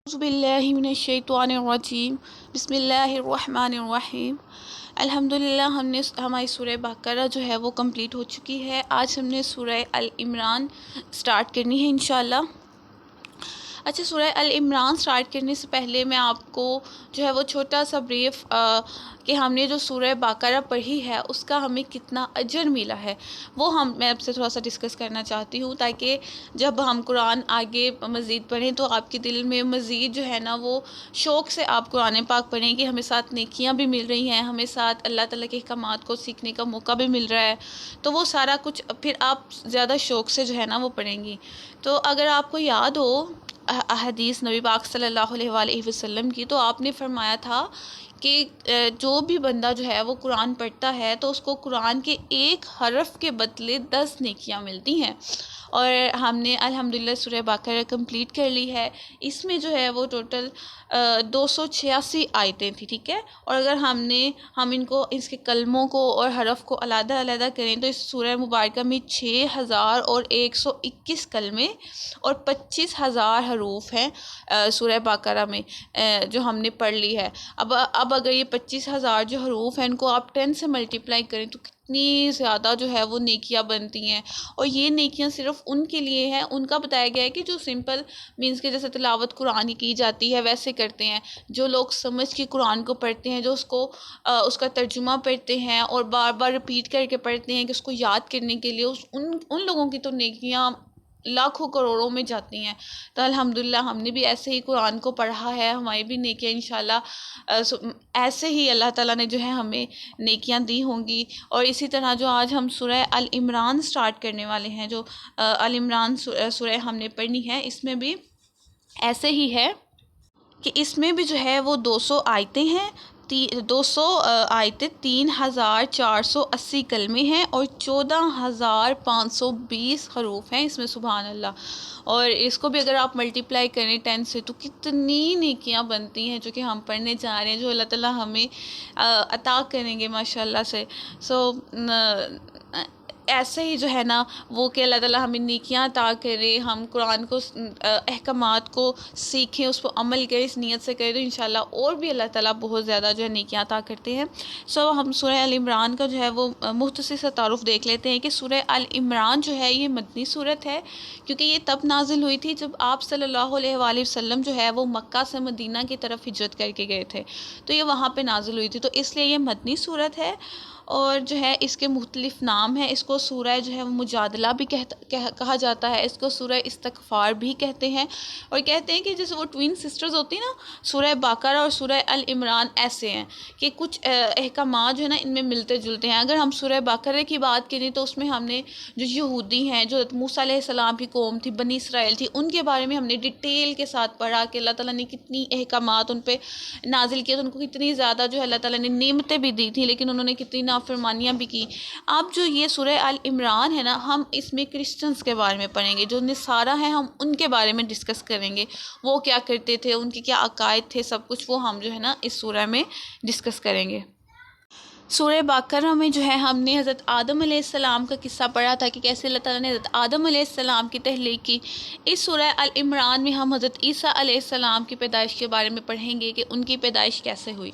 اعوذ باللہ من الشیطان الرجیم بسم اللہ الرحمن الرحیم۔ الحمدللہ ہماری سورہ بقرہ جو ہے وہ کمپلیٹ ہو چکی ہے۔ آج ہم نے سورہ العمران سٹارٹ کرنی ہے انشاءاللہ۔ اچھا، سورہ العمران سٹارٹ کرنے سے پہلے میں آپ کو جو ہے وہ چھوٹا سا بریف کہ ہم نے جو سورہ بقرہ پڑھی ہے اس کا ہمیں کتنا اجر ملا ہے وہ میں آپ سے تھوڑا سا ڈسکس کرنا چاہتی ہوں، تاکہ جب ہم قرآن آگے مزید پڑھیں تو آپ کے دل میں مزید جو ہے نا وہ شوق سے آپ قرآن پاک پڑھیں کہ ہمیں ساتھ نیکیاں بھی مل رہی ہیں، ہمیں ساتھ اللہ تعالیٰ کے احکامات کو سیکھنے کا موقع بھی مل رہا ہے، تو وہ سارا کچھ پھر آپ زیادہ شوق سے جو ہے نا وہ پڑھیں گی۔ تو اگر آپ کو یاد ہو حدیث نبی پاک صلی اللہ علیہ وآلہ وسلم کی، تو آپ نے فرمایا تھا کہ جو بھی بندہ جو ہے وہ قرآن پڑھتا ہے تو اس کو قرآن کے ایک حرف کے بدلے 10 نیکیاں ملتی ہیں، اور ہم نے الحمدللہ سورہ بقرہ کمپلیٹ کر لی ہے۔ اس میں جو ہے وہ ٹوٹل 286 آیتیں تھی، ٹھیک ہے، اور اگر ہم ان کو اس کے کلموں کو اور حرف کو علیحدہ علیحدہ کریں تو اس سورہ مبارکہ میں 6121 کلمے اور 25,000 حروف ہیں سورہ بقرہ میں جو ہم نے پڑھ لی ہے۔ اب اگر یہ 25,000 جو حروف ہیں ان کو آپ 10 سے ملٹیپلائی کریں تو کتنی زیادہ جو ہے وہ نیکیاں بنتی ہیں، اور یہ نیکیاں صرف ان کے لیے ہیں، ان کا بتایا گیا ہے کہ جو سمپل مینس کے جیسے تلاوت قرآن کی جاتی ہے ویسے کرتے ہیں، جو لوگ سمجھ کے قرآن کو پڑھتے ہیں، جو اس کا ترجمہ پڑھتے ہیں اور بار بار رپیٹ کر کے پڑھتے ہیں کہ اس کو یاد کرنے کے لیے، ان لوگوں کی تو نیکیاں لاکھوں کروڑوں میں جاتی ہیں۔ تو الحمدللہ ہم نے بھی ایسے ہی قرآن کو پڑھا ہے، ہماری بھی نیکیاں انشاءاللہ ایسے ہی اللہ تعالیٰ نے جو ہے ہمیں نیکیاں دی ہوں گی۔ اور اسی طرح جو آج ہم سورہ العمران سٹارٹ کرنے والے ہیں، جو العمران سورہ ہم نے پڑھنی ہے، اس میں بھی ایسے ہی ہے کہ اس میں بھی جو ہے وہ 200 آیتیں ہیں، 200 آیتیں 3,480 کلمے ہیں اور 14,520 حروف ہیں اس میں، سبحان اللہ۔ اور اس کو بھی اگر آپ ملٹیپلائی کریں 10 سے تو کتنی نیکیاں بنتی ہیں جو کہ ہم پڑھنے جا رہے ہیں، جو اللہ تعالیٰ ہمیں عطا کریں گے ماشاءاللہ سے۔ ایسے ہی جو ہے نا وہ کہ اللہ تعالیٰ ہمیں نیکیاں عطا کرے، ہم قرآن کو احکامات کو سیکھیں، اس پر عمل کریں، اس نیت سے کریں تو انشاءاللہ اور بھی اللہ تعالیٰ بہت زیادہ جو ہے نیکیاں عطا کرتے ہیں۔ ہم سورہ العمران کا جو ہے وہ مختصر سا تعارف دیکھ لیتے ہیں کہ سورہ العمران جو ہے یہ مدنی صورت ہے، کیونکہ یہ تب نازل ہوئی تھی جب آپ صلی اللہ علیہ وآلہ وسلم جو ہے وہ مکہ سے مدینہ کی طرف ہجرت کر کے گئے تھے، تو یہ وہاں پہ نازل ہوئی تھی، تو اس لیے یہ مدنی صورت ہے۔ اور جو ہے اس کے مختلف نام ہیں، اس کو سورہ جو ہے وہ مجادلہ بھی کہا جاتا ہے، اس کو سورہ استغفار بھی کہتے ہیں، اور کہتے ہیں کہ جیسے وہ ٹوین سسٹرز ہوتی ہیں نا، سورہ بقرہ اور سورہ العمران ایسے ہیں کہ کچھ احکامات جو ہے نا ان میں ملتے جلتے ہیں۔ اگر ہم سورہ بقرہ کی بات کریں تو اس میں ہم نے جو یہودی ہیں، جو موسیٰ علیہ السلام کی قوم تھی، بنی اسرائیل تھی، ان کے بارے میں ہم نے ڈیٹیل کے ساتھ پڑھا کہ اللہ تعالیٰ نے کتنی احکامات ان پہ نازل کیے، تو ان کو کتنی زیادہ جو ہے اللہ تعالیٰ نے نعمتیں بھی دی تھیں، لیکن انہوں نے کتنی نافرمانیاں بھی کی۔ اب جو یہ سورہ العمران ہے نا، ہم اس میں کرسچنز کے بارے میں پڑھیں گے، جو نصارہ ہیں ہم ان کے بارے میں ڈسکس کریں گے، وہ کیا کرتے تھے، ان کے کیا عقائد تھے، سب کچھ وہ ہم جو ہے نا اس سورہ میں ڈسکس کریں گے۔ سورہ بقرہ میں جو ہے ہم نے حضرت آدم علیہ السلام کا قصہ پڑھا تھا کہ کیسے اللہ تعالیٰ نے حضرت آدم علیہ السلام کی تخلیق کی۔ اس سورہ العمران میں ہم حضرت عیسیٰ علیہ السلام کی پیدائش کے بارے میں پڑھیں گے کہ ان کی پیدائش کیسے ہوئی۔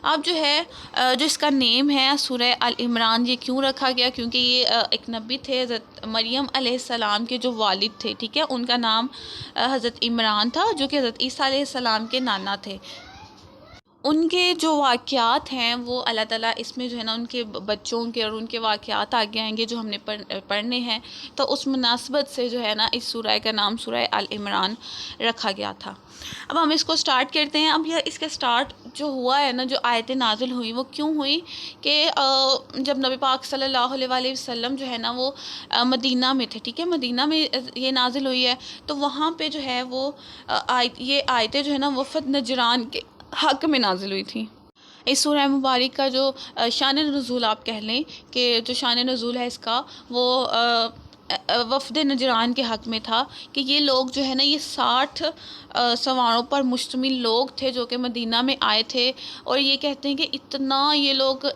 اب جو ہے جو اس کا نیم ہے سورہ العمران، یہ کیوں رکھا گیا؟ کیونکہ یہ ایک نبی تھے، حضرت مریم علیہ السلام کے جو والد تھے، ٹھیک ہے، ان کا نام حضرت عمران تھا، جو کہ حضرت عیسیٰ علیہ السلام کے نانا تھے۔ ان کے جو واقعات ہیں وہ اللہ تعالیٰ اس میں جو ہے نا ان کے بچوں کے اور ان کے واقعات آگے آئیں گے جو ہم نے پڑھنے ہیں، تو اس مناسبت سے جو ہے نا اس سورہ کا نام سورہ العمران رکھا گیا تھا۔ اب ہم اس کو سٹارٹ کرتے ہیں۔ اب یہ اس کے سٹارٹ جو ہوا ہے نا، جو آیتیں نازل ہوئی وہ کیوں ہوئی کہ جب نبی پاک صلی اللہ علیہ وآلہ وسلم جو ہے نا وہ مدینہ میں تھے، ٹھیک ہے، مدینہ میں یہ نازل ہوئی ہے، تو وہاں پہ جو ہے وہ یہ آیتیں جو ہے نا وفد نجران کے حق میں نازل ہوئی تھی۔ اس سورہ مبارک کا جو شان نزول آپ کہہ لیں کہ جو شان نزول ہے اس کا، وہ وفد نجران کے حق میں تھا کہ یہ لوگ جو ہے نا یہ 60 سواروں پر مشتمل لوگ تھے جو کہ مدینہ میں آئے تھے، اور یہ کہتے ہیں کہ اتنا یہ لوگ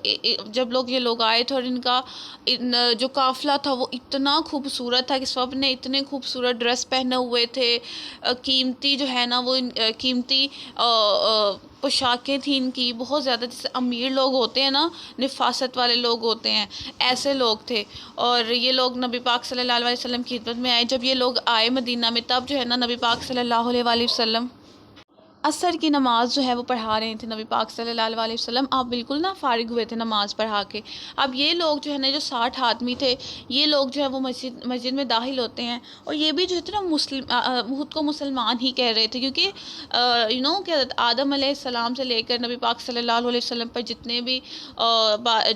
جب یہ لوگ آئے تھے اور ان کا جو قافلہ تھا وہ اتنا خوبصورت تھا کہ سب نے اتنے خوبصورت ڈریس پہنے ہوئے تھے، قیمتی جو ہے نا وہ قیمتی پوشاکیں تھیں ان کی بہت زیادہ، جیسے امیر لوگ ہوتے ہیں نا، نفاست والے لوگ ہوتے ہیں، ایسے لوگ تھے۔ اور یہ لوگ نبی پاک صلی اللہ علیہ وسلم کی خدمت میں آئے۔ جب یہ لوگ آئے مدینہ میں تب جو ہے نا نبی پاک صلی اللہ علیہ وسلم عصر کی نماز جو ہے وہ پڑھا رہے تھے نبی پاک صلی اللہ علیہ وسلم، آپ بالکل نا فارغ ہوئے تھے نماز پڑھا کے۔ اب یہ لوگ جو ہے نا جو 60 آدمی تھے، یہ لوگ جو ہے وہ مسجد میں داخل ہوتے ہیں، اور یہ بھی جو تھے نا خود کو مسلمان ہی کہہ رہے تھے، کیونکہ کہ حضرت آدم علیہ السلام سے لے کر نبی پاک صلی اللہ علیہ وسلم پر جتنے بھی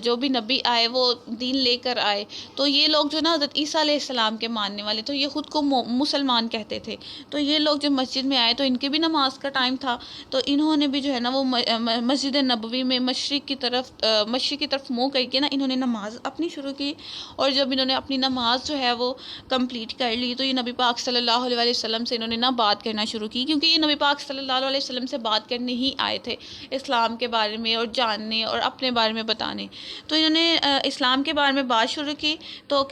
جو بھی نبی آئے وہ دین لے کر آئے، تو یہ لوگ جو نا حضرت عیسیٰ علیہ السلام کے ماننے والے، تو یہ خود کو مسلمان کہتے تھے۔ تو یہ لوگ جب مسجد میں آئے تو ان کے بھی نماز کا ٹائم تھا، تو انہوں نے بھی جو ہے نا وہ مسجد نبوی میں مشرق کی طرف منہ کر کے نا انہوں نے نماز اپنی شروع کی، اور جب انہوں نے اپنی نماز جو ہے وہ کمپلیٹ کر لی تو یہ نبی پاک صلی اللہ علیہ وسلم سے انہوں نے نا بات کرنا شروع کی، کیونکہ یہ نبی پاک صلی اللہ علیہ وسلم سے بات کرنے ہی آئے تھے اسلام کے بارے میں اور جاننے اور اپنے بارے میں بتانے۔ تو انہوں نے اسلام کے بارے میں بات شروع کی، تو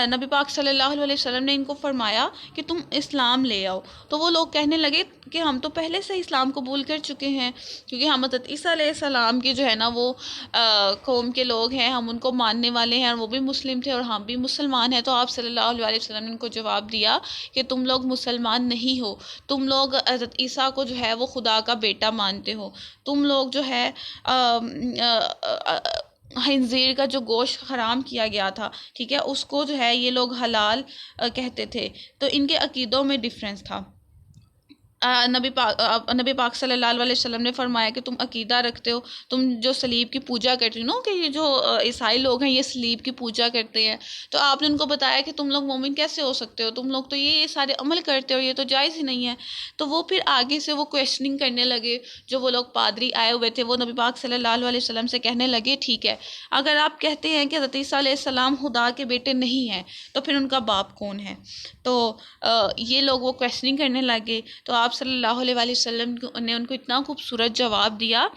نبی پاک صلی اللہ علیہ وسلم نے ان کو فرمایا کہ تم اسلام لے آؤ، تو وہ لوگ کہنے لگے کہ ہم تو پہلے سے اسلام قبول کر چکے ہیں، کیونکہ ہم حضرت عیسیٰ علیہ السلام کی جو ہے نا وہ قوم کے لوگ ہیں، ہم ان کو ماننے والے ہیں، اور وہ بھی مسلم تھے اور ہم بھی مسلمان ہیں۔ تو آپ صلی اللہ علیہ وسلم نے ان کو جواب دیا کہ تم لوگ مسلمان نہیں ہو، تم لوگ حضرت عیسیٰ کو جو ہے وہ خدا کا بیٹا مانتے ہو، تم لوگ جو ہے خنزیر کا جو گوشت حرام کیا گیا تھا، ٹھیک ہے، اس کو جو ہے یہ لوگ حلال کہتے تھے، تو ان کے عقیدوں میں ڈفرینس تھا۔ نبی پاک صلی اللہ علیہ وسلم نے فرمایا کہ تم عقیدہ رکھتے ہو، تم جو صلیب کی پوجا کرتے ہو نا، کہ یہ جو عیسائی لوگ ہیں یہ صلیب کی پوجا کرتے ہیں، تو آپ نے ان کو بتایا کہ تم لوگ مومن کیسے ہو سکتے ہو، تم لوگ تو یہ سارے عمل کرتے ہو، یہ تو جائز ہی نہیں ہے۔ تو وہ پھر آگے سے وہ کویسچننگ کرنے لگے، جو وہ لوگ پادری آئے ہوئے تھے وہ نبی پاک صلی اللہ علیہ وسلم سے کہنے لگے ٹھیک ہے، اگر آپ کہتے ہیں کہ حضرت عیسیٰ علیہ السلام خدا کے بیٹے نہیں ہیں تو پھر ان کا باپ کون ہے؟ تو یہ لوگ وہ کویسچننگ کرنے لگے، تو آپ صلی اللہ علیہ وسلم نے ان کو اتنا خوبصورت جواب دیا،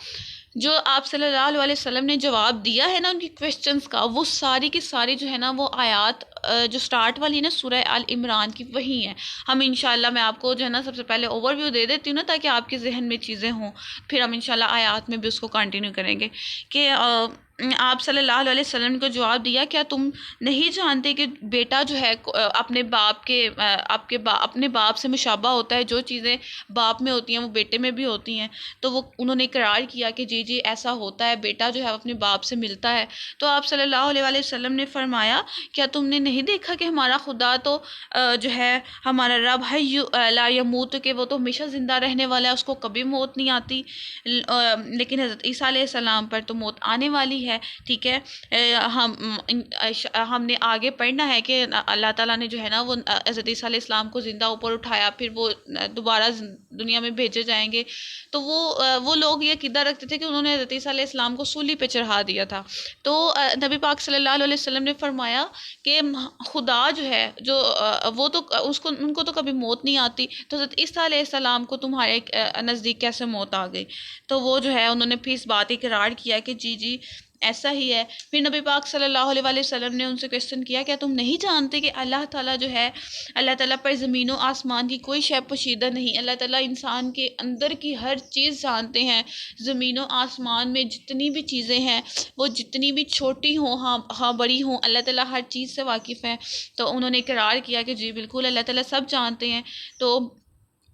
جو آپ صلی اللہ علیہ وسلم نے جواب دیا ہے نا ان کی کویسچنس کا، وہ ساری کی ساری جو ہے نا وہ آیات جو سٹارٹ والی نا سورہ آل عمران کی وہی ہیں۔ ہم انشاءاللہ میں آپ کو جو ہے نا سب سے پہلے اوور ویو دے دیتی ہوں نا تاکہ آپ کے ذہن میں چیزیں ہوں، پھر ہم انشاءاللہ آیات میں بھی اس کو کنٹینیو کریں گے کہ آپ صلی اللہ علیہ وسلم کو جواب دیا، کیا تم نہیں جانتے کہ بیٹا جو ہے اپنے باپ سے مشابہ ہوتا ہے، جو چیزیں باپ میں ہوتی ہیں وہ بیٹے میں بھی ہوتی ہیں؟ تو وہ انہوں نے اقرار کیا کہ جی ایسا ہوتا ہے، بیٹا جو ہے اپنے باپ سے ملتا ہے۔ تو آپ صلی اللہ علیہ وسلم نے فرمایا کیا تم نے نہیں دیکھا کہ ہمارا خدا تو جو ہے ہمارا رب حی لا یموت، کہ وہ تو ہمیشہ زندہ رہنے والا ہے، اس کو کبھی موت نہیں آتی، لیکن حضرت عیسیٰ علیہ السلام پر تو موت آنے والی ہے، ٹھیک ہے۔ ہم نے آگے پڑھنا ہے کہ اللہ تعالیٰ نے جو ہے نا وہ حضرت عیسیٰ علیہ السلام کو زندہ اوپر اٹھایا، پھر وہ دوبارہ دنیا میں بھیجے جائیں گے۔ تو وہ لوگ یہ عقیدہ رکھتے تھے کہ انہوں نے حضرت عیسیٰ علیہ السلام کو سولی پہ چڑھا دیا تھا۔ تو نبی پاک صلی اللہ علیہ وسلم نے فرمایا کہ خدا جو ہے جو وہ تو ان کو تو کبھی موت نہیں آتی، تو حضرت عیسیٰ علیہ السلام کو تمہارے نزدیک کیسے موت آ گئی؟ تو وہ جو ہے انہوں نے پھر اس بات اقرار کیا کہ جی ایسا ہی ہے۔ پھر نبی پاک صلی اللہ علیہ وسلم نے ان سے کویسچن کیا کیا تم نہیں جانتے کہ اللہ تعالیٰ جو ہے، اللہ تعالیٰ پر زمین و آسمان کی کوئی شے پوشیدہ نہیں، اللہ تعالیٰ انسان کے اندر کی ہر چیز جانتے ہیں، زمین و آسمان میں جتنی بھی چیزیں ہیں وہ جتنی بھی چھوٹی ہوں ہاں بڑی ہوں، اللہ تعالیٰ ہر چیز سے واقف ہیں۔ تو انہوں نے اقرار کیا کہ جی بالکل اللہ تعالیٰ سب جانتے ہیں۔ تو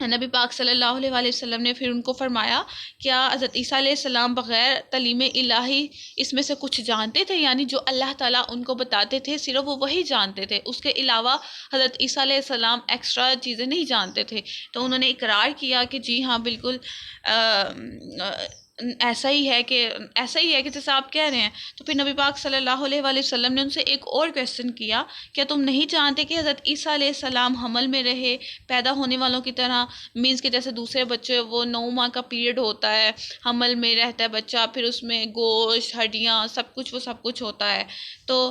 نبی پاک صلی اللہ علیہ وسلم نے پھر ان کو فرمایا کیا حضرت عیسیٰ علیہ السلام بغیر تعلیم الہی اس میں سے کچھ جانتے تھے؟ یعنی جو اللہ تعالیٰ ان کو بتاتے تھے صرف وہ وہی جانتے تھے، اس کے علاوہ حضرت عیسیٰ علیہ السلام ایکسٹرا چیزیں نہیں جانتے تھے؟ تو انہوں نے اقرار کیا کہ جی ہاں بالکل ایسا ہی ہے کہ جیسے آپ کہہ رہے ہیں. تو پھر نبی پاک صلی اللہ علیہ وآلہ وسلم نے ان سے ایک اور کویسچن کیا، کیا تم نہیں جانتے کہ حضرت عیسیٰ علیہ السلام حمل میں رہے پیدا ہونے والوں کی طرح، مینس کہ جیسے دوسرے بچے وہ 9 ماہ کا پیریڈ ہوتا ہے، حمل میں رہتا ہے بچہ، پھر اس میں گوشت ہڈیاں سب کچھ ہوتا ہے. تو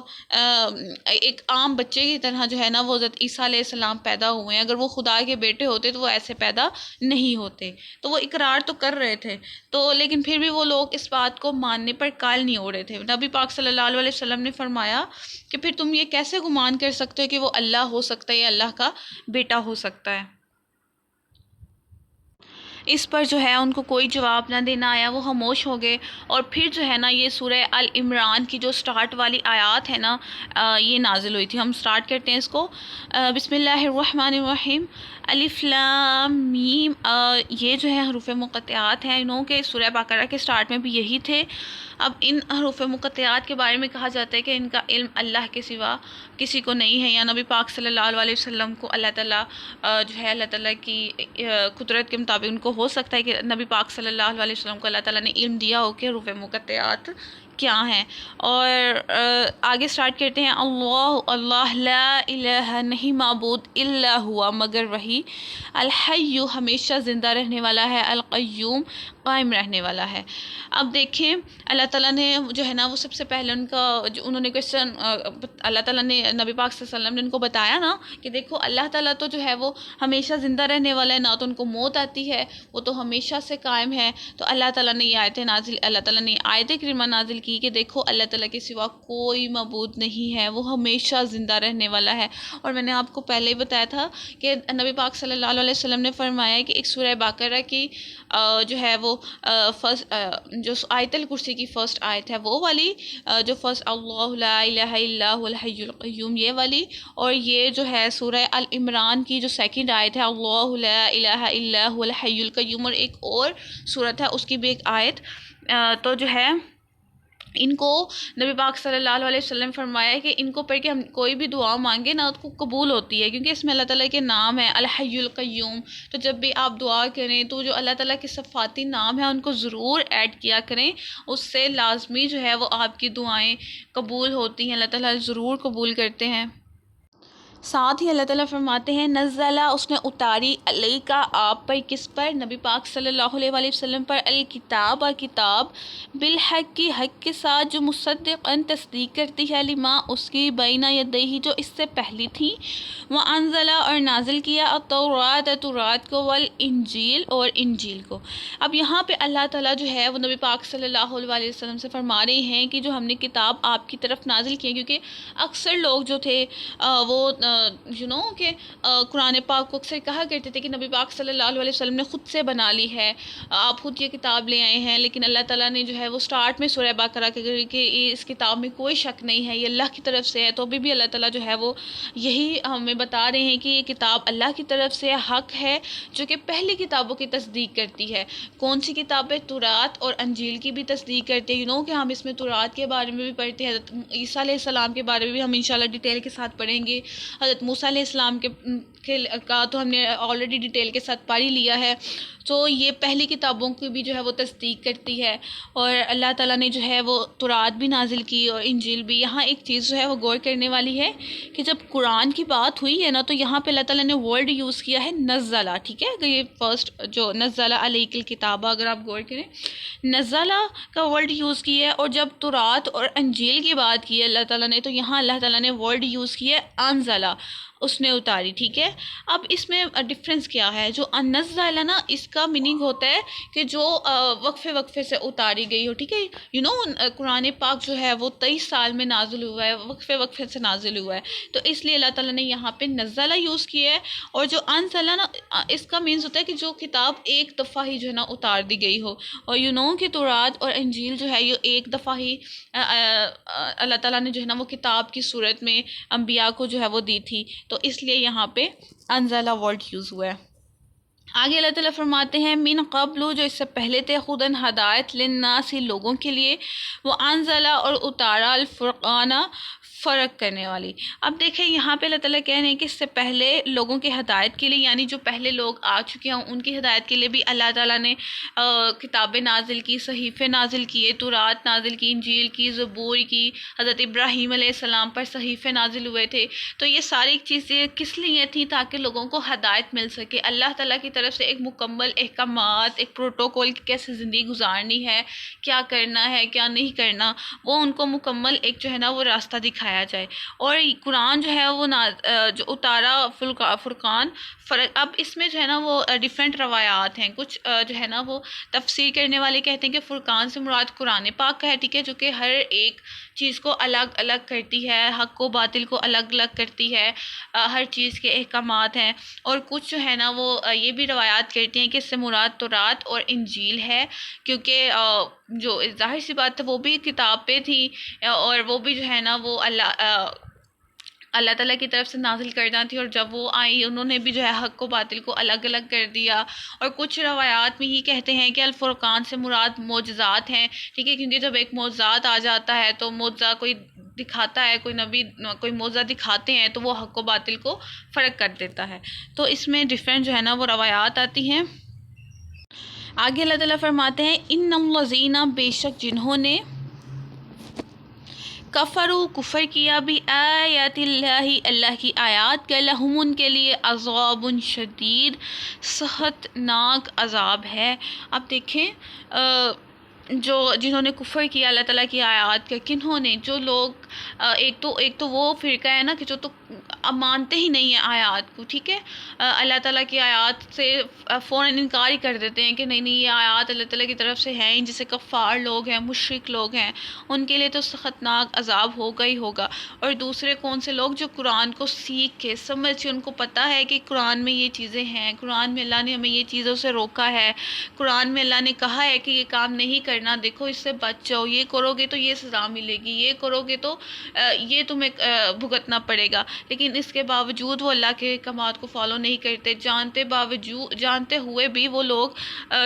ایک عام بچے کی طرح جو ہے نا وہ حضرت عیسیٰ علیہ السلام پیدا ہوئے ہیں. اگر وہ خدا کے بیٹے ہوتے تو وہ ایسے پیدا نہیں ہوتے. تو وہ اقرار تو کر رہے تھے، تو لیکن پھر بھی وہ لوگ اس بات کو ماننے پر قائل نہیں ہو رہے تھے. نبی پاک صلی اللہ علیہ وسلم نے فرمایا کہ پھر تم یہ کیسے گمان کر سکتے ہو کہ وہ اللہ ہو سکتا ہے یا اللہ کا بیٹا ہو سکتا ہے. اس پر جو ہے ان کو کوئی جواب نہ دینا آیا، وہ خاموش ہو گئے. اور پھر جو ہے نا یہ سورہ العمران کی جو سٹارٹ والی آیات ہے نا یہ نازل ہوئی تھی. ہم سٹارٹ کرتے ہیں اس کو. بسم اللہ الرحمن الرحیم. الف لام میم. یہ جو ہے حروف مقطعات ہیں، انہوں کے سورہ بقرہ کے سٹارٹ میں بھی یہی تھے. اب ان حروف مقطعات کے بارے میں کہا جاتا ہے کہ ان کا علم اللہ کے سوا کسی کو نہیں ہے، یا نبی پاک صلی اللہ علیہ وسلم کو اللہ تعالیٰ جو ہے اللہ تعالیٰ کی قدرت کے مطابق ان کو ہو سکتا ہے کہ نبی پاک صلی اللہ علیہ وسلم کو اللہ تعالیٰ نے علم دیا ہو کہ حروف مقطعات کیا ہیں. اور آگے سٹارٹ کرتے ہیں. اللہ لا الہ نہیں معبود الا ہوا مگر وہی، الحی ہمیشہ زندہ رہنے والا ہے، القیوم قائم رہنے والا ہے. اب دیکھیں اللہ تعالیٰ نے جو ہے نا وہ سب سے پہلے ان کا جو انہوں نے کویسچن اللہ تعالیٰ نے نبی پاک صلی اللہ علیہ وسلم نے ان کو بتایا نا کہ دیکھو اللہ تعالیٰ تو جو ہے وہ ہمیشہ زندہ رہنے والا ہے، نہ تو ان کو موت آتی ہے، وہ تو ہمیشہ سے قائم ہے. تو اللہ تعالیٰ نے یہ اللہ تعالیٰ نے آیت کریمہ نازل کی کہ دیکھو اللہ تعالیٰ کے سوا کوئی معبود نہیں ہے، وہ ہمیشہ زندہ رہنے والا ہے. اور میں نے آپ کو پہلے ہی بتایا تھا کہ نبی پاک صلی اللہ علیہ وسلم نے فرمایا کہ ایک سورہ بقرہ کی جو ہے وہ فرسٹ جو آیت الکرسی کی فرسٹ آیت ہے وہ والی، جو فرسٹ اللہ لا الہ الا هو الحی القیوم یہ والی، اور یہ جو ہے سورہ العمران کی جو سیکنڈ آیت ہے اللہ لا الہ الا هو الحی القیوم، اور ایک اور صورت ہے اس کی بھی ایک آیت. تو جو ہے ان کو نبی پاک صلی اللہ علیہ وسلم فرمایا کہ ان کو پڑھ کے ہم کوئی بھی دعا مانگے نا تو قبول ہوتی ہے، کیونکہ اس میں اللہ تعالیٰ کے نام ہے الحی القیوم. تو جب بھی آپ دعا کریں تو جو اللہ تعالیٰ کے صفاتی نام ہیں ان کو ضرور ایڈ کیا کریں، اس سے لازمی جو ہے وہ آپ کی دعائیں قبول ہوتی ہیں، اللہ تعالیٰ ضرور قبول کرتے ہیں. ساتھ ہی اللہ تعالیٰ فرماتے ہیں نزلہ اس نے اتاری علیکا آپ پر، کس پر؟ نبی پاک صلی اللہ علیہ وآلہ وسلم پر، الکتاب کتاب، بالحق کی حق کے ساتھ، جو مصدقاً تصدیق کرتی ہے، لما اس کی بین یدیہ جو اس سے پہلی تھی، وانزلہ اور نازل کیا، التورات تورات کو، والانجیل اور انجیل کو. اب یہاں پہ اللہ تعالیٰ جو ہے وہ نبی پاک صلی اللہ علیہ وآلہ وسلم سے فرما رہے ہیں کہ جو ہم نے کتاب آپ کی طرف نازل کی ہے، کیونکہ اکثر لوگ جو تھے وہ کہ قرآن پاک کو اکثر کہا کرتے تھے کہ نبی پاک صلی اللہ علیہ وسلم نے خود سے بنا لی ہے، آپ خود یہ کتاب لے آئے ہیں. لیکن اللہ تعالیٰ نے جو ہے وہ سٹارٹ میں سورہ بقرہ کہ اس کتاب میں کوئی شک نہیں ہے، یہ اللہ کی طرف سے ہے. تو ابھی بھی اللہ تعالیٰ جو ہے وہ یہی ہمیں بتا رہے ہیں کہ یہ کتاب اللہ کی طرف سے حق ہے، جو کہ پہلی کتابوں کی تصدیق کرتی ہے. کون سی کتابیں؟ تورات اور انجیل کی بھی تصدیق کرتے ہیں. کہ ہم اس میں تورات کے بارے میں بھی پڑھتے ہیں، حضرت عیسیٰ علیہ السلام کے بارے میں بھی ہم انشاءاللہ ڈیٹیل کے ساتھ پڑھیں گے. حضرت موسیٰ علیہ السلام کا تو ہم نے آلریڈی ڈیٹیل کے ساتھ پڑھ ہی لیا ہے. تو یہ پہلی کتابوں کی بھی جو ہے وہ تصدیق کرتی ہے، اور اللہ تعالیٰ نے جو ہے وہ تورات بھی نازل کی اور انجیل بھی. یہاں ایک چیز جو ہے وہ غور کرنے والی ہے کہ جب قرآن کی بات ہوئی ہے نا تو یہاں پہ اللہ تعالیٰ نے ورڈ یوز کیا ہے نزلہ. ٹھیک ہے، اگر یہ فرسٹ جو نزلہ علیک الکتاب اگر آپ غور کریں نزلہ کا ورڈ یوز کیا ہے، اور جب تورات اور انجیل کی بات کی ہے اللہ تعالیٰ نے تو یہاں اللہ تعالیٰ نے ورڈ یوز کیا ہے انزلہ، اس نے اتاری. ٹھیک ہے، اب اس میں ڈفرینس کیا ہے؟ جو انزل نا اس کا میننگ ہوتا ہے کہ جو وقفے سے اتاری گئی ہو. ٹھیک ہے، قرآن پاک جو ہے وہ 23 سال میں نازل ہوا ہے، وقفے سے نازل ہوا ہے. تو اس لیے اللہ تعالیٰ نے یہاں پہ نزلہ یوز کیا ہے. اور جو انزل نا اس کا مینس ہوتا ہے کہ جو کتاب ایک دفعہ ہی جو ہے نا اتار دی گئی ہو. اور کہ تورات اور انجیل جو ہے یہ ایک دفعہ ہی اللہ تعالیٰ نے جو ہے نا وہ کتاب کی صورت میں انبیاء کو جو ہے وہ دی تھی. تو اس لیے یہاں پہ انزلہ ورڈ یوز ہوا ہے. آگے اللہ تعالیٰ فرماتے ہیں من قبل جو اس سے پہلے تھے، خودن ہدایت للناس لوگوں کے لیے، وہ انزلہ اور اتارا الفرقان فرق کرنے والی۔ اب دیکھیں یہاں پہ اللہ تعالیٰ کہہ رہے ہیں کہ اس سے پہلے لوگوں کی ہدایت کے لیے، یعنی جو پہلے لوگ آ چکے ہیں ان کی ہدایت کے لیے بھی اللہ تعالیٰ نے کتابیں نازل کی، صحیفے نازل کیے، تورات نازل کی، انجیل کی، زبور کی، حضرت ابراہیم علیہ السلام پر صحیفے نازل ہوئے تھے۔ تو یہ ساری چیزیں کس لیے تھیں؟ تاکہ لوگوں کو ہدایت مل سکے، اللہ تعالیٰ کی طرف سے ایک مکمل احکامات، ایک پروٹوکول کی کیسے زندگی گزارنی ہے، کیا کرنا ہے کیا نہیں کرنا، وہ ان کو مکمل ایک جو ہے نا وہ راستہ دکھایا جائے۔ اور قرآن جو ہے وہ جو اتارا فرقان فرق، اب اس میں جو ہے نا وہ ڈیفرنٹ روایات ہیں، کچھ جو ہے نا وہ تفسیر کرنے والے کہتے ہیں کہ فرقان سے مراد قرآن پاک ہے، ٹھیک ہے، جو کہ ہر ایک چیز کو الگ الگ کرتی ہے، حق و باطل کو الگ الگ کرتی ہے، ہر چیز کے احکامات ہیں۔ اور کچھ جو ہے نا وہ یہ بھی روایات کرتی ہیں کہ اس سے مراد تورات اور انجیل ہے، کیونکہ جو ظاہر سی بات ہے وہ بھی کتابیں تھی، اور وہ بھی جو ہے نا وہ اللہ تعالیٰ کی طرف سے نازل کردہ تھی، اور جب وہ آئی انہوں نے بھی جو ہے حق و باطل کو الگ الگ کر دیا۔ اور کچھ روایات میں یہ کہتے ہیں کہ الفرقان سے مراد معجزات ہیں، ٹھیک ہے، کیونکہ جب ایک معجزات آ جاتا ہے تو معجزہ کوئی دکھاتا ہے، کوئی نبی کوئی معجزہ دکھاتے ہیں تو وہ حق و باطل کو فرق کر دیتا ہے۔ تو اس میں ڈفرینٹ جو ہے نا وہ روایات آتی ہیں۔ آگے اللہ تعالیٰ فرماتے ہیں ان الذین، بے شک جنہوں نے کفروا کفر کیا بھی آیات اللہ، اللہ کی آیات کا، لہم ان کے لیے عذاب شدید، سخت ناک عذاب ہے۔ اب دیکھیں جنہوں نے کفر کیا اللہ تعالیٰ کی آیات کا، کنہوں نے؟ جو لوگ ایک تو وہ فرقہ ہے نا کہ جو تو اب مانتے ہی نہیں ہیں آیات کو، ٹھیک ہے، اللہ تعالیٰ کی آیات سے فوراً انکار ہی کر دیتے ہیں کہ نہیں یہ آیات اللہ تعالیٰ کی طرف سے ہیں، جیسے کفار لوگ ہیں، مشرک لوگ ہیں، ان کے لیے تو سخت ناک عذاب ہوگا ہی ہوگا۔ اور دوسرے کون سے لوگ؟ جو قرآن کو سیکھ کے سمجھ کے، ان کو پتہ ہے کہ قرآن میں یہ چیزیں ہیں، قرآن میں اللہ نے ہمیں یہ چیزوں سے روکا ہے، قرآن میں اللہ نے کہا ہے کہ یہ کام نہیں کرنا، دیکھو اس سے بچ جاؤ، یہ کرو گے تو یہ سزا ملے گی، یہ کرو گے تو یہ تمہیں بھگتنا پڑے گا، لیکن اس کے باوجود وہ اللہ کے احکامات کو فالو نہیں کرتے، جانتے ہوئے بھی وہ لوگ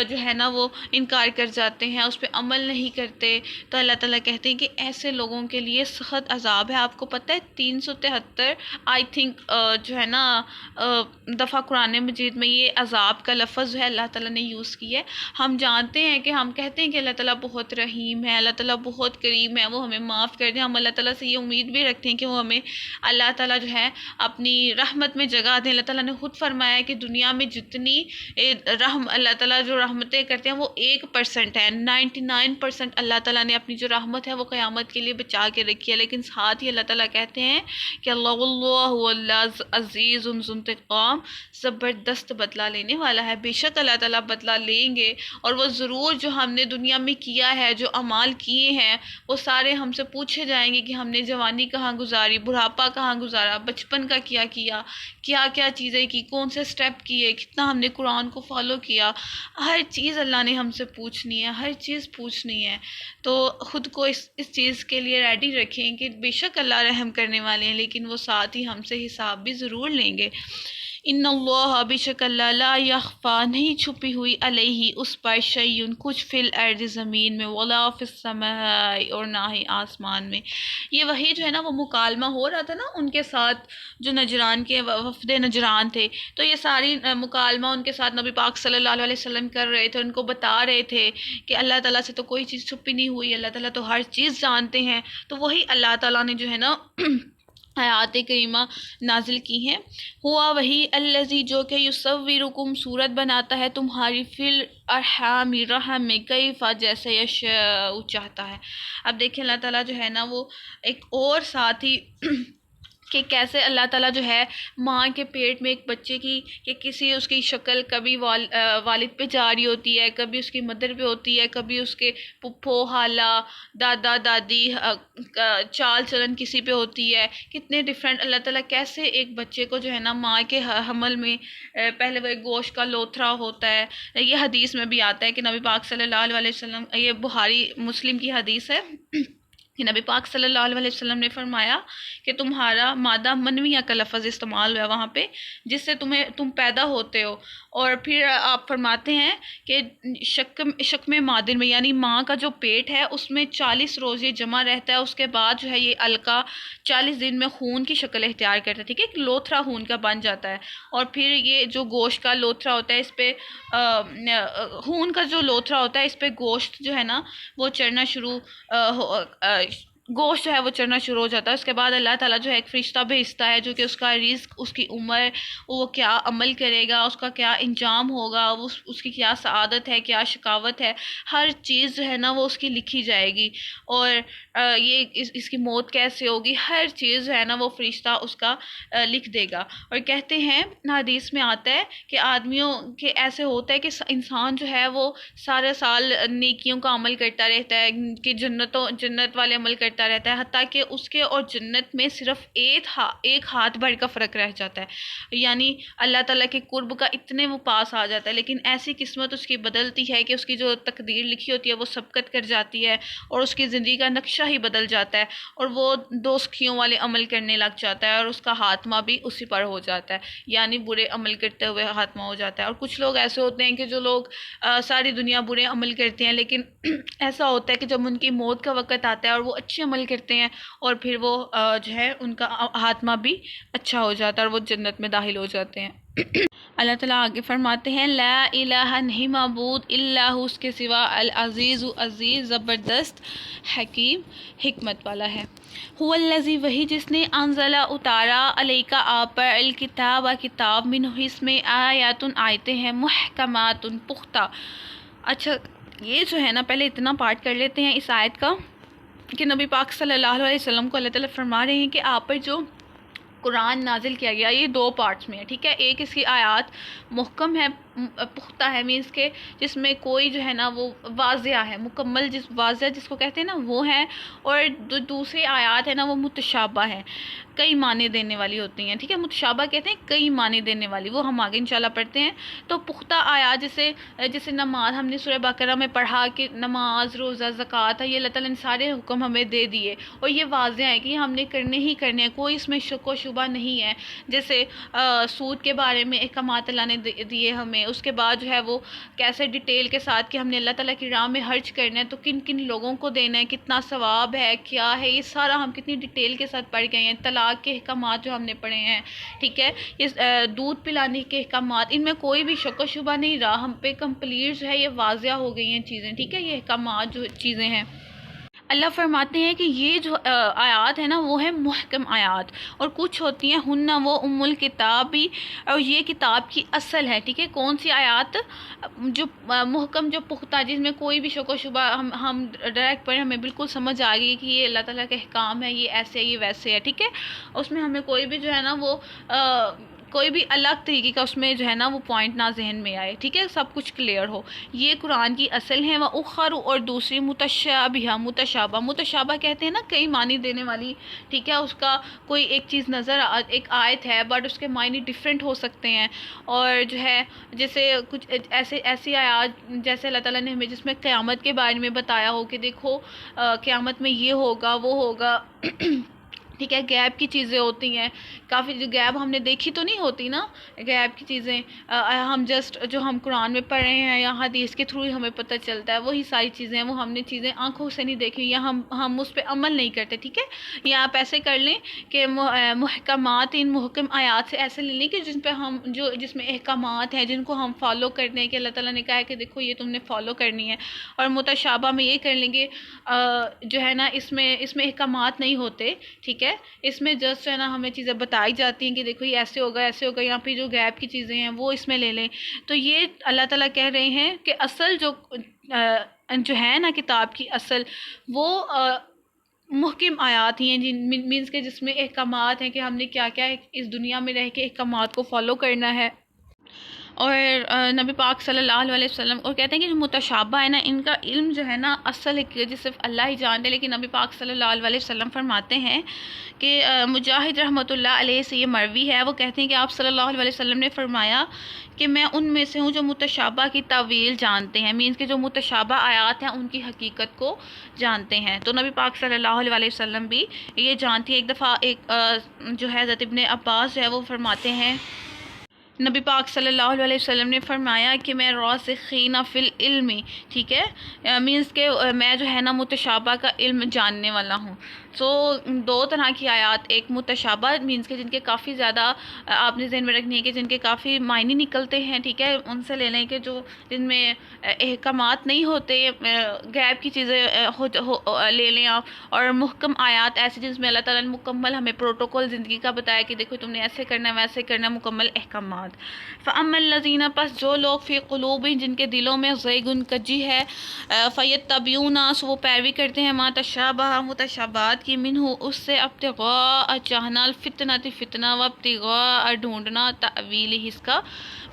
جو ہے نا وہ انکار کر جاتے ہیں، اس پہ عمل نہیں کرتے۔ تو اللہ تعالیٰ کہتے ہیں کہ ایسے لوگوں کے لیے سخت عذاب ہے۔ آپ کو پتہ ہے 373 آئی تھنک جو ہے نا دفعہ قرآن مجید میں یہ عذاب کا لفظ جو ہے اللہ تعالیٰ نے یوز کی ہے۔ ہم جانتے ہیں کہ ہم کہتے ہیں کہ اللہ تعالیٰ بہت رحیم ہے، اللہ تعالیٰ بہت کریم ہے، وہ ہمیں معاف کر دیں، ہم اللہ تعالیٰ سے یہ امید بھی رکھتے ہیں کہ وہ ہمیں اللہ تعالیٰ جو ہے اپنی رحمت میں جگہ دیں۔ اللہ تعالیٰ نے خود فرمایا ہے کہ دنیا میں جتنی اللہ تعالیٰ جو رحمتیں کرتے ہیں وہ 1% ہے، 99% اللہ تعالیٰ نے اپنی جو رحمت ہے وہ قیامت کے لیے بچا کے رکھی ہے۔ لیکن ساتھ ہی اللہ تعالیٰ کہتے ہیں کہ اللہ عزیز ذو انتقام، زبردست بدلہ لینے والا ہے، بے شک اللہ تعالیٰ بدلہ لیں گے، اور وہ ضرور جو ہم نے دنیا میں کیا ہے، جو اعمال کیے ہیں، وہ سارے ہم سے پوچھے جائیں گے کہ ہم نے جوانی کہاں گزاری، بڑھاپا کہاں گزارا، بچپن کا کیا کیا چیزیں کی، کون سے سٹیپ کیے، کتنا ہم نے قرآن کو فالو کیا، ہر چیز اللہ نے ہم سے پوچھنی ہے، ہر چیز پوچھنی ہے۔ تو خود کو اس چیز کے لیے ریڈی رکھیں کہ بے شک اللہ رحم کرنے والے ہیں، لیکن وہ ساتھ ہی ہم سے حساب بھی ضرور لیں گے۔ ان اللہ، بے شک اللہ، لا یخفا، نہیں چھپی ہوئی، علیہ اس پر، شیء کچھ، فی الارض زمین میں، ولا فی السماء اور نہ ہی آسمان میں۔ یہ وہی جو ہے نا وہ مکالمہ ہو رہا تھا نا ان کے ساتھ، جو نجران کے وفد نجران تھے، تو یہ ساری مکالمہ ان کے ساتھ نبی پاک صلی اللہ علیہ وسلم کر رہے تھے، ان کو بتا رہے تھے کہ اللہ تعالیٰ سے تو کوئی چیز چھپی نہیں ہوئی، اللہ تعالیٰ تو ہر چیز جانتے ہیں۔ تو وہی اللہ تعالیٰ نے جو ہے نا آیات کریمہ نازل کی ہیں۔ ہوا وہی الذی، جو کہ یصورکم، صورت بناتا ہے تمہاری، فی الارحام، رحم میں، کیفا، جیسے یشاء، چاہتا ہے۔ اب دیکھیں اللہ تعالیٰ جو ہے نا وہ ایک اور ساتھ ہی کہ کیسے اللہ تعالیٰ جو ہے ماں کے پیٹ میں ایک بچے کی کہ کسی اس کی شکل کبھی والد پہ جاری ہوتی ہے، کبھی اس کی مدر پہ ہوتی ہے، کبھی اس کے پھپھو، خالہ، دادا، دادی، چال چلن کسی پہ ہوتی ہے، کتنے ڈفرینٹ اللہ تعالیٰ کیسے ایک بچے کو جو ہے نا ماں کے حمل میں پہلے وہ ایک گوشت کا لوتھڑا ہوتا ہے۔ یہ حدیث میں بھی آتا ہے کہ نبی پاک صلی اللہ علیہ وسلم، یہ بخاری مسلم کی حدیث ہے کہ نبی پاک صلی اللہ علیہ وسلم نے فرمایا کہ تمہارا مادہ منویہ کا لفظ استعمال ہوا وہاں پہ، جس سے تم پیدا ہوتے ہو، اور پھر آپ فرماتے ہیں کہ شکم مادر میں، یعنی ماں کا جو پیٹ ہے اس میں 40 روز یہ جمع رہتا ہے، اس کے بعد جو ہے یہ القا 40 دن میں خون کی شکل اختیار کرتا ہے، ٹھیک ہے، ایک لوتھرا خون کا بن جاتا ہے، اور پھر یہ جو گوشت کا لوتھرا ہوتا ہے اس پہ خون کا جو لوتھرا ہوتا ہے اس پہ گوشت جو ہے نا وہ چڑھنا شروع گوشت جو ہے وہ چڑھنا شروع ہو جاتا ہے۔ اس کے بعد اللہ تعالیٰ جو ہے ایک فرشتہ بھیجتا ہے جو کہ اس کا رزق، اس کی عمر، وہ کیا عمل کرے گا، اس کا کیا انجام ہوگا، اس کی کیا سعادت ہے، کیا شقاوت ہے، ہر چیز جو ہے نا وہ اس کی لکھی جائے گی، اور یہ اس کی موت کیسے ہوگی، ہر چیز جو ہے نا وہ فرشتہ اس کا لکھ دے گا۔ اور کہتے ہیں حدیث میں آتا ہے کہ آدمیوں کے ایسے ہوتا ہے کہ انسان جو ہے وہ سارے سال نیکیوں کا عمل کرتا رہتا ہے، کہ جنت والے عمل کرتا رہتا ہے، حتیٰ کہ اس کے اور جنت میں صرف ایک ہاتھ بھر کا فرق رہ جاتا ہے، یعنی اللہ تعالیٰ کے قرب کا اتنے وہ پاس آ جاتا ہے، لیکن ایسی قسمت اس کی بدلتی ہے کہ اس کی جو تقدیر لکھی ہوتی ہے وہ سبقت کر جاتی ہے، اور اس کی زندگی کا نقشہ ہی بدل جاتا ہے، اور وہ دوزخیوں والے عمل کرنے لگ جاتا ہے، اور اس کا خاتمہ بھی اسی پر ہو جاتا ہے، یعنی برے عمل کرتے ہوئے خاتمہ ہو جاتا ہے۔ اور کچھ لوگ ایسے ہوتے ہیں کہ جو لوگ ساری دنیا برے عمل کرتے ہیں، لیکن ایسا ہوتا ہے کہ جب ان کی موت کا وقت آتا ہے اور وہ اچھے عمل کرتے ہیں، اور پھر وہ جو ہے ان کا خاتمہ بھی اچھا ہو جاتا ہے اور وہ جنت میں داخل ہو جاتے ہیں۔ اللہ تعالیٰ آگے فرماتے ہیں لا الہ نہیں معبود الا ہو، اس کے سوا، العزیز عزیز، زبردست، حکیم حکمت والا ہے۔ هو الذی، وہی جس نے، انزل اتارا، علیکا آپ پر، الکتاب کتاب، منہ اس میں، آیات آیتیں ہیں، محکمات پختہ۔ اچھا یہ جو ہے نا پہلے اتنا پارٹ کر لیتے ہیں اس آیت کا کہ نبی پاک صلی اللہ علیہ وسلم کو اللہ تعالیٰ فرما رہے ہیں کہ آپ پر جو قرآن نازل کیا گیا یہ 2 پارٹس میں ہے، ٹھیک ہے، ایک اس کی آیات محکم ہے، پختہ ہے، مینس کہ جس میں کوئی جو ہے نا وہ واضح ہے، مکمل، واضح جس کو کہتے ہیں نا وہ ہے، اور دوسری آیات ہے نا وہ متشابہ ہے، کئی معنی دینے والی ہوتی ہیں، ٹھیک ہے، متشابہ کہتے ہیں کئی معنی دینے والی، وہ ہم آگے انشاءاللہ پڑھتے ہیں۔ تو پختہ آیات جیسے نماز، ہم نے سورہ بقرہ میں پڑھا کہ نماز، روزہ، زکوٰۃ ہے، یہ اللہ تعالیٰ نے سارے حکم ہمیں دے دیے، اور یہ واضح ہے کہ یہ ہم نے کرنے ہی کرنے ہیں، کوئی اس میں شک و شبہ نہیں ہے۔ جیسے سود کے بارے میں احکامات اللہ نے دیے ہمیں، اس کے بعد جو ہے وہ کیسے ڈیٹیل کے ساتھ کہ ہم نے اللہ تعالیٰ کی راہ میں خرچ کرنا ہے تو کن کن لوگوں کو دینا ہے، کتنا ثواب ہے، کیا ہے، یہ سارا ہم کتنی ڈیٹیل کے ساتھ پڑھ گئے ہیں۔ طلاق کے احکامات جو ہم نے پڑھے ہیں، ٹھیک ہے، یہ دودھ پلانے کے احکامات، ان میں کوئی بھی شک و شبہ نہیں رہا، ہم پہ کمپلیٹ جو ہے یہ واضح ہو گئی ہیں چیزیں، ٹھیک ہے، یہ احکامات جو چیزیں ہیں۔ اللہ فرماتے ہیں کہ یہ جو آیات ہے نا وہ ہے محکم آیات، اور کچھ ہوتی ہیں ہن وہ ام الکتاب بھی، اور یہ کتاب کی اصل ہے، ٹھیک ہے، کون سی آیات، جو محکم، جو پختہ، جس میں کوئی بھی شک و شبہ، ہم ڈائریکٹ پڑھیں ہمیں بالکل سمجھ آ گئی کہ یہ اللہ تعالیٰ کا احکام ہے، یہ ایسے ہے، یہ ویسے ہے، ٹھیک ہے، اس میں ہمیں کوئی بھی جو ہے نا وہ کوئی بھی الگ طریقے کا اس میں جو ہے نا وہ پوائنٹ نہ ذہن میں آئے، ٹھیک ہے، سب کچھ کلیئر ہو، یہ قرآن کی اصل ہے۔ وہ اخر، اور دوسری متشابہہ، متشابہ کہتے ہیں نا کئی معنی دینے والی، ٹھیک ہے، اس کا کوئی ایک چیز ایک آیت ہے بٹ اس کے معنی ڈفرینٹ ہو سکتے ہیں، اور جو ہے جیسے کچھ ایسی آیات جیسے اللہ تعالیٰ نے ہمیں جس میں قیامت کے بارے میں بتایا ہو کہ دیکھو قیامت میں یہ ہوگا، وہ ہوگا، ٹھیک ہے، غیب کی چیزیں ہوتی ہیں کافی، جو غیب ہم نے دیکھی تو نہیں ہوتی نا، غیب کی چیزیں ہم جسٹ جو ہم قرآن میں پڑھ رہے ہیں یا حدیث کے تھرو ہی ہمیں پتہ چلتا ہے، وہی ساری چیزیں ہیں، وہ ہم نے چیزیں آنکھوں سے نہیں دیکھی یا ہم اس پہ عمل نہیں کرتے، ٹھیک ہے، یا آپ ایسے کر لیں کہ محکمات، ان محکم آیات سے ایسے لے لیں کہ جس میں احکامات ہیں جن کو ہم فالو کرنے ہیں، کہ اللہ تعالیٰ نے کہا ہے کہ دیکھو یہ تم نے فالو کرنی ہے، اور متشابہ میں یہ کر لیں گے جو ہے نا اس میں احکامات نہیں ہوتے، ٹھیک ہے، اس میں جسٹ ہے نا ہمیں چیزیں بتائی جاتی ہیں کہ دیکھو یہ ایسے ہوگا، ایسے ہوگا، یہاں پہ جو غیب کی چیزیں ہیں وہ اس میں لے لیں۔ تو یہ اللہ تعالیٰ کہہ رہے ہیں کہ اصل جو ہے نا کتاب کی اصل، وہ محکم آیات ہی ہیں، مینس کہ جس میں احکامات ہیں کہ ہم نے کیا کیا اس دنیا میں رہ کے احکامات کو فالو کرنا ہے، اور نبی پاک صلی اللہ علیہ وسلم اور کہتے ہیں کہ جو متشابہ ہے نا، ان کا علم جو ہے نا اصل حقیقت صرف اللہ ہی جانتے ہیں، لیکن نبی پاک صلی اللہ علیہ وسلم فرماتے ہیں کہ مجاہد رحمۃ اللہ علیہ سے یہ مروی ہے، وہ کہتے ہیں کہ آپ صلی اللہ علیہ وسلم نے فرمایا کہ میں ان میں سے ہوں جو متشابہ کی تعویل جانتے ہیں، مینس کہ جو متشابہ آیات ہیں ان کی حقیقت کو جانتے ہیں۔ تو نبی پاک صلی اللہ علیہ وسلم بھی یہ جانتی ہے۔ ایک دفعہ ایک جو ہے حضرت ابن عباس جو ہے وہ فرماتے ہیں، نبی پاک صلی اللہ علیہ وسلم نے فرمایا کہ میں راسخین فی العلم، ٹھیک ہے، مینس کہ میں جو ہے نا متشابہ کا علم جاننے والا ہوں۔ تو دو طرح کی آیات، ایک متشابہ مینس کہ جن کے کافی زیادہ آپ نے ذہن میں رکھنی ہے کہ جن کے کافی معنی نکلتے ہیں، ٹھیک ہے، ان سے لے لیں کہ جو جن میں احکامات نہیں ہوتے، غیب کی چیزیں لے لیں آپ، اور محکم آیات ایسی جس میں اللہ تعالیٰ نے مکمل ہمیں پروٹوکول زندگی کا بتایا کہ دیکھو تم نے ایسے کرنا ہے ویسے کرنا ہے، مکمل احکامات۔ فَأَمَّا الَّذِينَ، پس جو لوگ فی قلوب جن کے دلوں میں زیغ کجی ہے، فَيَتَّبِعُونَ سو وہ پیروی کرتے ہیں، ما تشابہ متشابہات کی، منہ اس سے، ابتغاء چاہنا، الفتنۃ فتنہ، و ابتغاء ڈھونڈنا، تأویل اس کا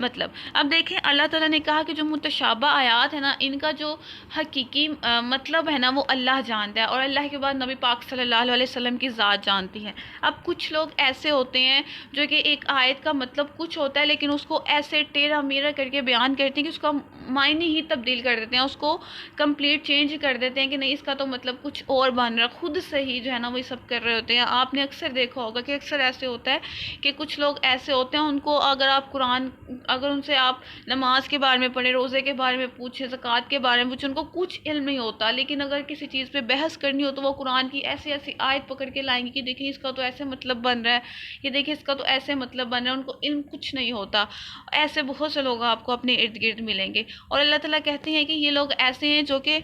مطلب۔ اب دیکھیں اللہ تعالیٰ نے کہا کہ جو متشابہ آیات ہیں نا ان کا جو حقیقی مطلب ہے نا وہ اللہ جانتا ہے، اور اللہ کے بعد نبی پاک صلی اللہ علیہ وسلم کی ذات جانتی ہے۔ اب کچھ لوگ ایسے ہوتے ہیں جو کہ ایک آیت کا مطلب کچھ ہوتا ہے لیکن اس کو ایسے ٹیڑھا میڑھا کر کے بیان کرتے ہیں کہ اس کا معنی ہی تبدیل کر دیتے ہیں، اس کو کمپلیٹ چینج کر دیتے ہیں کہ نہیں اس کا تو مطلب کچھ اور بن رہا، خود سے ہی جو ہے نا وہی سب کر رہے ہوتے ہیں۔ آپ نے اکثر دیکھا ہوگا کہ اکثر ایسے ہوتا ہے کہ کچھ لوگ ایسے ہوتے ہیں، ان کو اگر آپ قرآن، اگر ان سے آپ نماز کے بارے میں پڑھیں، روزے کے بارے میں پوچھیں، زکوٰۃ کے بارے میں پوچھیں، ان کو کچھ علم نہیں ہوتا، لیکن اگر کسی چیز پہ بحث کرنی ہو تو وہ قرآن کی ایسی ایسی آیت پکڑ کے لائیں گے کہ دیکھیں اس کا تو ایسے مطلب بن رہا ہے، یہ دیکھیں اس کا تو ایسے مطلب بن رہا ہے، ان کو علم کچھ نہیں ہوتا۔ ایسے بہت سے لوگ آپ کو اپنے ارد گرد ملیں گے، اور اللہ تعالیٰ کہتے ہیں کہ یہ لوگ ایسے ہیں جو کہ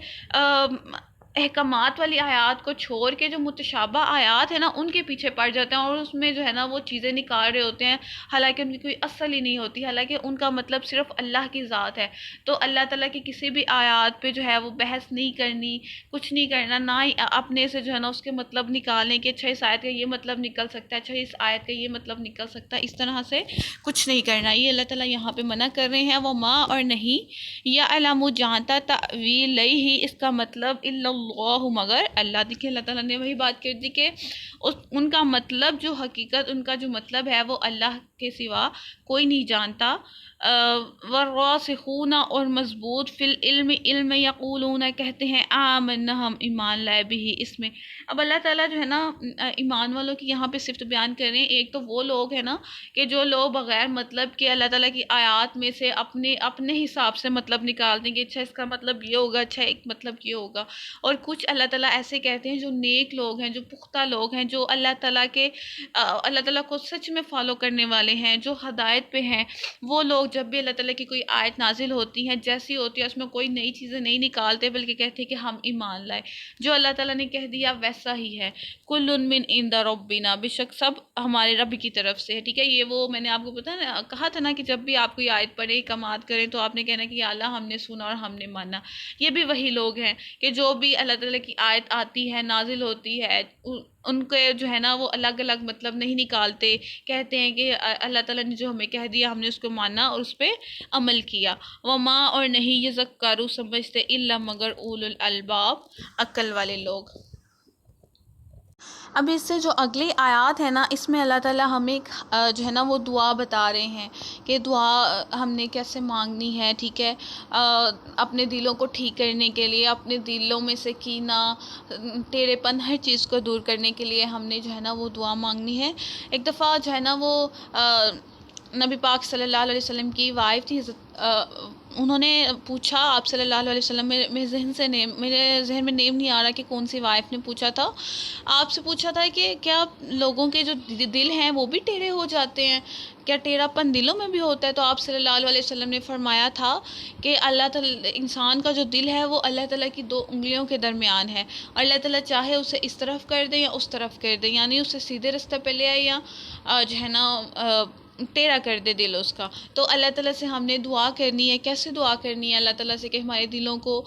احکامات والی آیات کو چھوڑ کے جو متشابہ آیات ہیں نا ان کے پیچھے پڑ جاتے ہیں، اور اس میں جو ہے نا وہ چیزیں نکال رہے ہوتے ہیں، حالانکہ ان کی کوئی اصل ہی نہیں ہوتی، حالانکہ ان کا مطلب صرف اللہ کی ذات ہے۔ تو اللہ تعالیٰ کی کسی بھی آیات پہ جو ہے وہ بحث نہیں کرنی، کچھ نہیں کرنا، نہ ہی اپنے سے جو ہے نا اس کے مطلب نکالنے کہ اچھا اس آیت کا یہ مطلب نکل سکتا ہے، اچھا اس آیت کا یہ مطلب نکل سکتا ہے، اس طرح سے کچھ نہیں کرنا۔ یہ اللہ تعالیٰ یہاں پہ منع کر رہے ہیں، وہ ماں اور نہیں، یا علم جانتا تأویل ہی اس کا مطلب الا اللہ مگر اللہ۔ دیکھیں اللہ تعالیٰ نے وہی بات کر دی کہ ان کا مطلب جو حقیقت ان کا جو مطلب ہے وہ اللہ کے سوا کوئی نہیں جانتا۔ والراسخون اور مضبوط فی العلم علم یقولون کہتے ہیں آمنا ہم ایمان لائے بھی اس میں۔ اب اللہ تعالیٰ جو ہے نا ایمان والوں کی یہاں پہ صفت بیان کر رہے ہیں۔ ایک تو وہ لوگ ہیں نا کہ جو لوگ بغیر مطلب کہ اللہ تعالیٰ کی آیات میں سے اپنے حساب سے مطلب نکال دیں گے، اچھا اس کا مطلب یہ ہوگا، اچھا ایک مطلب یہ ہوگا۔ اور کچھ اللہ تعالیٰ ایسے کہتے ہیں جو نیک لوگ ہیں، جو پختہ لوگ ہیں، جو اللہ تعالیٰ کو سچ میں فالو کرنے والے ہیں، جو ہدایت پہ ہیں، وہ لوگ جب بھی اللہ تعالیٰ کی کوئی آیت نازل ہوتی ہے جیسی ہوتی ہے اس میں کوئی نئی چیزیں نہیں نکالتے بلکہ کہتے ہیں کہ ہم ایمان لائے، جو اللہ تعالیٰ نے کہہ دیا ویسا ہی ہے۔ کل من عند ربنا، بے شک سب ہمارے رب کی طرف سے ہے، ٹھیک ہے۔ یہ وہ میں نے آپ کو کہا تھا نا کہ جب بھی آپ کوئی آیت پڑھیں کماد کریں تو آپ نے کہنا کہ یا اللہ ہم نے سنا اور ہم نے مانا۔ یہ بھی وہی لوگ ہیں کہ جو بھی اللہ تعالیٰ کی آیت آتی ہے نازل ہوتی ہے ان کے جو ہے نا وہ الگ الگ مطلب نہیں نکالتے، کہتے ہیں کہ اللہ تعالیٰ نے جو ہمیں کہہ دیا ہم نے اس کو مانا اور اس پہ عمل کیا۔ وما اور نہیں یذکروا سمجھتے الا مگر اولو الالباب عقل والے لوگ۔ اب اس سے جو اگلی آیات ہے نا اس میں اللہ تعالیٰ ہمیں جو ہے نا وہ دعا بتا رہے ہیں کہ دعا ہم نے کیسے مانگنی ہے، ٹھیک ہے، اپنے دلوں کو ٹھیک کرنے کے لیے، اپنے دلوں میں سے کینہ، ٹیڑھے پن، ہر چیز کو دور کرنے کے لیے ہم نے جو ہے نا وہ دعا مانگنی ہے۔ ایک دفعہ جو ہے نا وہ نبی پاک صلی اللہ علیہ وسلم کی وائف تھی، انہوں نے پوچھا آپ صلی اللہ علیہ وسلم، میرے ذہن میں نیم نہیں آ رہا کہ کون سی وائف نے پوچھا تھا، آپ سے پوچھا تھا کہ کیا لوگوں کے جو دل ہیں وہ بھی ٹیڑھے ہو جاتے ہیں، کیا ٹیڑھا پن دلوں میں بھی ہوتا ہے؟ تو آپ صلی اللہ علیہ وسلم نے فرمایا تھا کہ اللہ تعالیٰ انسان کا جو دل ہے وہ اللہ تعالیٰ کی دو انگلیوں کے درمیان ہے، اور اللہ تعالیٰ چاہے اسے اس طرف کر دے یا اس طرف کر دے، یعنی اسے سیدھے راستے پہ لے آئے یا جو ہے نا ٹیڑھا کر دے دل اس کا. تو اللہ تعالیٰ سے ہم نے دعا کرنی ہے. کیسے دعا کرنی ہے اللہ تعالیٰ سے؟ کہ ہمارے دلوں کو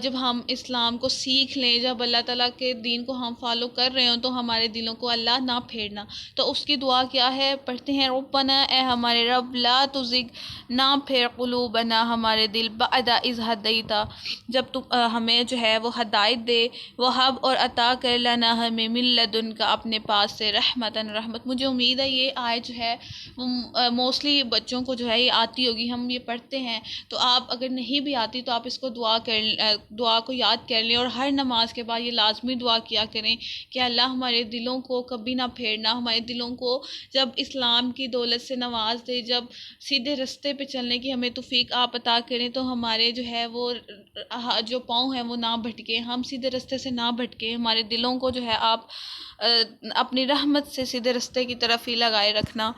جب ہم اسلام کو سیکھ لیں، جب اللہ تعالیٰ کے دین کو ہم فالو کر رہے ہوں، تو ہمارے دلوں کو اللہ نہ پھیرنا. تو اس کی دعا کیا ہے؟ پڑھتے ہیں ربنا، اے ہمارے رب، لا تزغ، نہ پھیر، قلوبنا، ہمارے دل، بعد اذ ہدیتا، جب تو ہمیں جو ہے وہ ہدایت دے، وہب، اور عطا کر، لنا، ہمیں، من لدن کا، اپنے پاس سے، رحمتاً، رحمت. مجھے امید ہے یہ آیت جو ہے موسٹلی بچوں کو جو ہے یہ آتی ہوگی، ہم یہ پڑھتے ہیں. تو آپ اگر نہیں بھی آتی تو آپ اس کو دعا کو یاد کر لیں، اور ہر نماز کے بعد یہ لازمی دعا کیا کریں کہ اللہ ہمارے دلوں کو کبھی نہ پھیرنا، ہمارے دلوں کو جب اسلام کی دولت سے نواز دے، جب سیدھے رستے پہ چلنے کی ہمیں توفیق آپ عطا کریں، تو ہمارے جو ہے وہ جو پاؤں ہیں وہ نہ بھٹکے، ہم سیدھے رستے سے نہ بھٹکے، ہمارے دلوں کو جو ہے آپ اپنی رحمت سے سیدھے رستے کی طرف ہی لگائے رکھنا.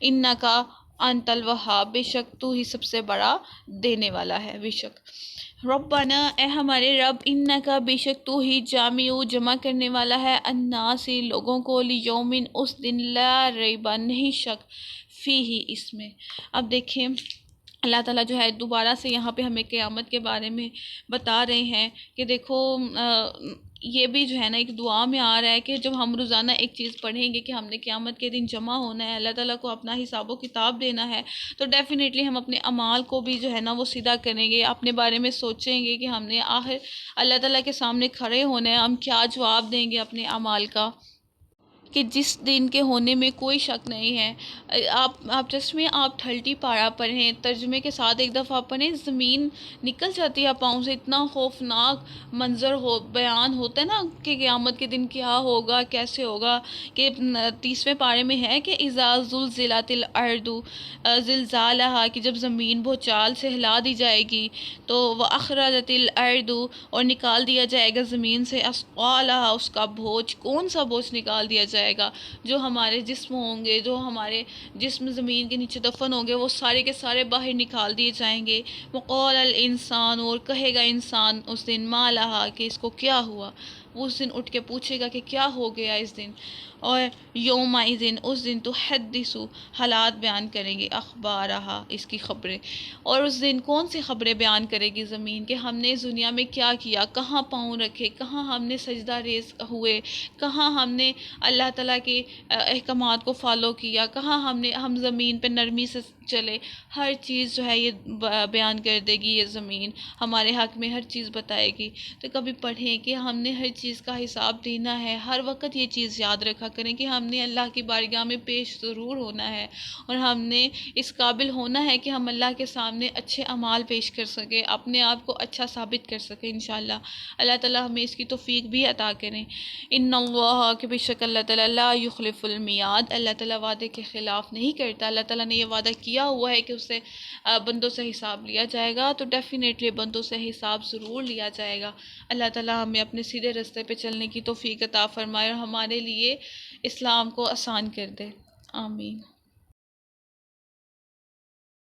انکا انت الوہاب، بے شک تو ہی سب سے بڑا دینے والا ہے. بے شک ربنا، اے ہمارے رب، انکا، بے شک تو ہی، جامع، جمع کرنے والا ہے، الناس، لوگوں کو، لیومن، اس دن، لا ریبہ، نہیں شک، فیہ، اس میں. اب دیکھیں اللہ تعالیٰ جو ہے دوبارہ سے یہاں پہ ہمیں قیامت کے بارے میں بتا رہے ہیں کہ دیکھو یہ بھی جو ہے نا ایک دعا میں آ رہا ہے کہ جب ہم روزانہ ایک چیز پڑھیں گے کہ ہم نے قیامت کے دن جمع ہونا ہے، اللہ تعالیٰ کو اپنا حساب و کتاب دینا ہے، تو ڈیفینیٹلی ہم اپنے اعمال کو بھی جو ہے نا وہ سیدھا کریں گے، اپنے بارے میں سوچیں گے کہ ہم نے آخر اللہ تعالیٰ کے سامنے کھڑے ہونا ہے، ہم کیا جواب دیں گے اپنے اعمال کا، کہ جس دن کے ہونے میں کوئی شک نہیں ہے. آپ جس میں آپ 30 پارہ پڑھیں، ترجمے کے ساتھ ایک دفعہ پڑھیں، زمین نکل جاتی ہے پاؤں سے. اتنا خوفناک منظر بیان ہوتا ہے نا کہ قیامت کے دن کیا ہوگا، کیسے ہوگا. کہ 30ویں پارے میں ہے کہ اذا زلزلت الارض زلزالہا، کہ جب زمین بھوچال سے ہلا دی جائے گی، تو واخرجت الارض، اور نکال دیا جائے گا زمین سے، اثقالہا، اس کا بوجھ. کون سا بوجھ نکال دیا جائے گا؟ جو ہمارے جسم ہوں گے، جو ہمارے جسم زمین کے نیچے دفن ہوں گے، وہ سارے کے سارے باہر نکال دیے جائیں گے. وقال الانسان، اور کہے گا انسان اس دن، ما لہا، کہ اس کو کیا ہوا. وہ اس دن اٹھ کے پوچھے گا کہ کیا ہو گیا اس دن. اور یومئذ، اس دن، تحدث، حالات بیان کریں گے، اخبارہا، اس کی خبریں. اور اس دن کون سی خبریں بیان کرے گی زمین؟ کہ ہم نے اس دنیا میں کیا کیا، کہاں پاؤں رکھے، کہاں ہم نے سجدہ ریز ہوئے، کہاں ہم نے اللہ تعالیٰ کے احکامات کو فالو کیا، کہاں ہم زمین پہ نرمی سے چلے. ہر چیز جو ہے یہ بیان کر دے گی یہ زمین، ہمارے حق میں ہر چیز بتائے گی. تو کبھی پڑھیں کہ ہم نے ہر چیز کا حساب دینا ہے. ہر وقت یہ چیز یاد رکھا کریں کہ ہم نے اللہ کی بارگاہ میں پیش ضرور ہونا ہے، اور ہم نے اس قابل ہونا ہے کہ ہم اللہ کے سامنے اچھے اعمال پیش کر سکیں، اپنے آپ کو اچھا ثابت کر سکیں انشاءاللہ. اللہ تعالیٰ ہمیں اس کی توفیق بھی عطا کریں. ان اللہ، کہ بے شک اللہ تعالیٰ، لا یخلف المیعاد، اللہ تعالیٰ وعدے کے خلاف نہیں کرتا. اللہ تعالیٰ نے یہ وعدہ کیا ہوا ہے کہ اس سے بندوں سے حساب لیا جائے گا، تو ڈیفینیٹلی بندوں سے حساب ضرور لیا جائے گا. اللہ تعالیٰ ہمیں اپنے سیدھے راستے پہ چلنے کی توفیق عطا فرمائے، اور ہمارے لیے اسلام کو آسان کر دے. آمین.